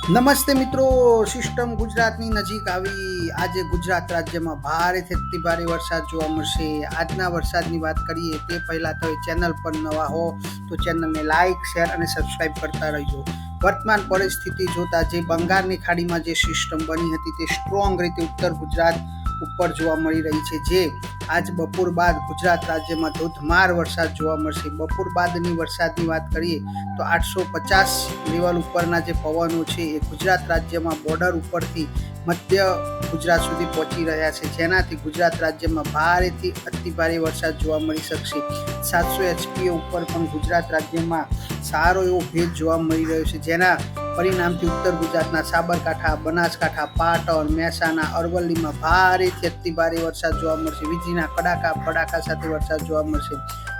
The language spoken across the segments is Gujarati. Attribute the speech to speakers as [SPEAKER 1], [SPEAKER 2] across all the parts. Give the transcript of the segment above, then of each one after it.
[SPEAKER 1] નમસ્તે મિત્રો, સિસ્ટમ ગુજરાતની નજીક આવી. આજે ગુજરાત રાજ્યમાં ભારેથી અતિભારે વરસાદ જોવા મળશે. આજના વરસાદની વાત કરીએ તે પહેલાં તમે ચેનલ પર નવા હો તો ચેનલને લાઇક, શેર અને સબસ્ક્રાઇબ કરતા રહેજો. વર્તમાન પરિસ્થિતિ જોતા જે બંગાળની ખાડીમાં જે સિસ્ટમ બની હતી તે સ્ટ્રોંગ રીતે ઉત્તર ગુજરાત ઉપર જોવા મળી રહી છે, જે આજ બપોર બાદ ગુજરાત રાજ્યમાં ધોધમાર વરસાદ જોવા મળશે. બપોર બાદની વરસાદની વાત કરીએ તો 850 લેવલ ઉપરના જે પવનો છે એ ગુજરાત રાજ્યમાં બોર્ડર ઉપરથી મધ્ય ગુજરાત સુધી પહોંચી રહ્યા છે, જેનાથી ગુજરાત રાજ્યમાં ભારેથી અતિભારે વરસાદ જોવા મળી શકશે. 700 એચપીએ ઉપર પણ ગુજરાત રાજ્યમાં સારો એવો ભેજ જોવા મળી રહ્યો છે, જેના પરિણામથી ઉત્તર ગુજરાતના સાબરકાંઠા, બનાસકાંઠા, પાટણ, મહેસાણા, અરવલ્લીમાં ભારેથી અતિભારે વરસાદ જોવા મળશે. વીજળીના કડાકા ભડાકા સાથે વરસાદ જોવા મળશે.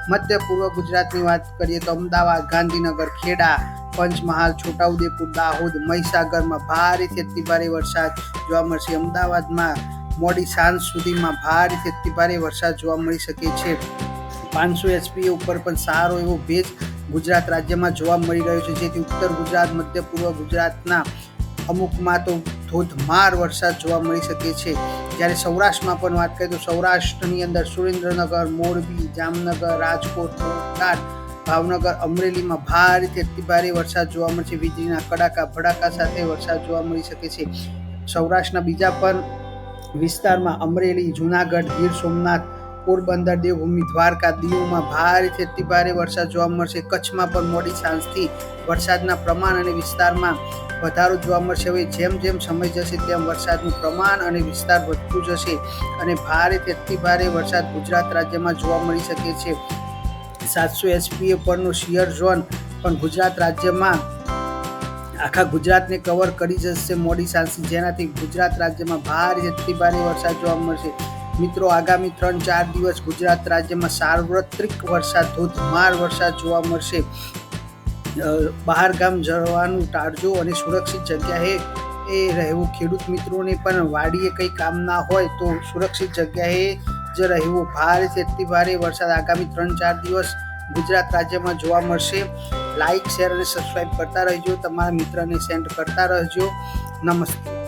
[SPEAKER 1] મધ્ય પૂર્વ ગુજરાતની વાત કરીએ તો અમદાવાદ, ગાંધીનગર, ખેડા, પંચમહાલ, છોટાઉદેપુર, દાહોદ, મહીસાગરમાં ભારેથી અતિભારે વરસાદ જોવા મળશે. અમદાવાદમાં મોડી સાંજ સુધીમાં ભારેથી અતિભારે વરસાદ જોવા મળી શકે છે. 500 એચપીએ ઉપર પણ સારો એવો ભેજ ગુજરાત રાજ્યમાં જોવા મળી રહ્યો છે, જેથી ઉત્તર ગુજરાત, મધ્ય પૂર્વ ગુજરાતના અમુકમાં તો ધોધમાર વરસાદ જોવા મળી શકે છે. જ્યારે સૌરાષ્ટ્રમાં પણ વાત કરીએ તો સૌરાષ્ટ્રની અંદર સુરેન્દ્રનગર, મોરબી, જામનગર, રાજકોટ, બોટાદ, ભાવનગર, અમરેલીમાં ભારેથી અતિભારે વરસાદ જોવા મળશે. વીજળીના કડાકા ભડાકા સાથે વરસાદ જોવા મળી શકે છે. સૌરાષ્ટ્રના બીજા પણ વિસ્તારમાં અમરેલી, જૂનાગઢ, ગીર સોમનાથ, પોરબંદર, દેવભૂમિ, દ્વારકા, દીવમાં ભારેથી અતિભારે વરસાદ જોવા મળશે. કચ્છમાં પણ મોડી સાંજથી વરસાદના પ્રમાણ અને વિસ્તારમાં વધારો જોવા મળશે. હવે જેમ જેમ સમય જશે તેમ વરસાદનું પ્રમાણ અને વિસ્તાર વધતું જશે અને ભારેથી અતિભારે વરસાદ ગુજરાત રાજ્યમાં જોવા મળી શકે છે. 700 એચપીએ પરનો શિયર ઝોન પણ ગુજરાત રાજ્યમાં આખા ગુજરાતને કવર કરી જશે મોડી સાંજથી, જેનાથી ગુજરાત રાજ્યમાં ભારેથી અતિભારે વરસાદ જોવા મળશે. મિત્રો, આગામી 3-4 દિવસ ગુજરાત રાજ્યમાં સાર્વત્રિક વરસાદ, ધોધમાર વરસાદ જોવા મળશે. બહાર ગામ જવાનું ટાળજો અને સુરક્ષિત જગ્યાએ રહેવું. ખેડૂત મિત્રોને પણ વાડીએ કંઈ કામ ના હોય તો સુરક્ષિત જગ્યાએ જ રહેવું. ભારેથી અતિભારે વરસાદ આગામી 3-4 દિવસ ગુજરાત રાજ્યમાં જોવા મળશે. લાઇક, શેર અને સબસ્ક્રાઇબ કરતા રહેજો. તમારા મિત્રને સેન્ડ કરતા રહેજો. નમસ્તે.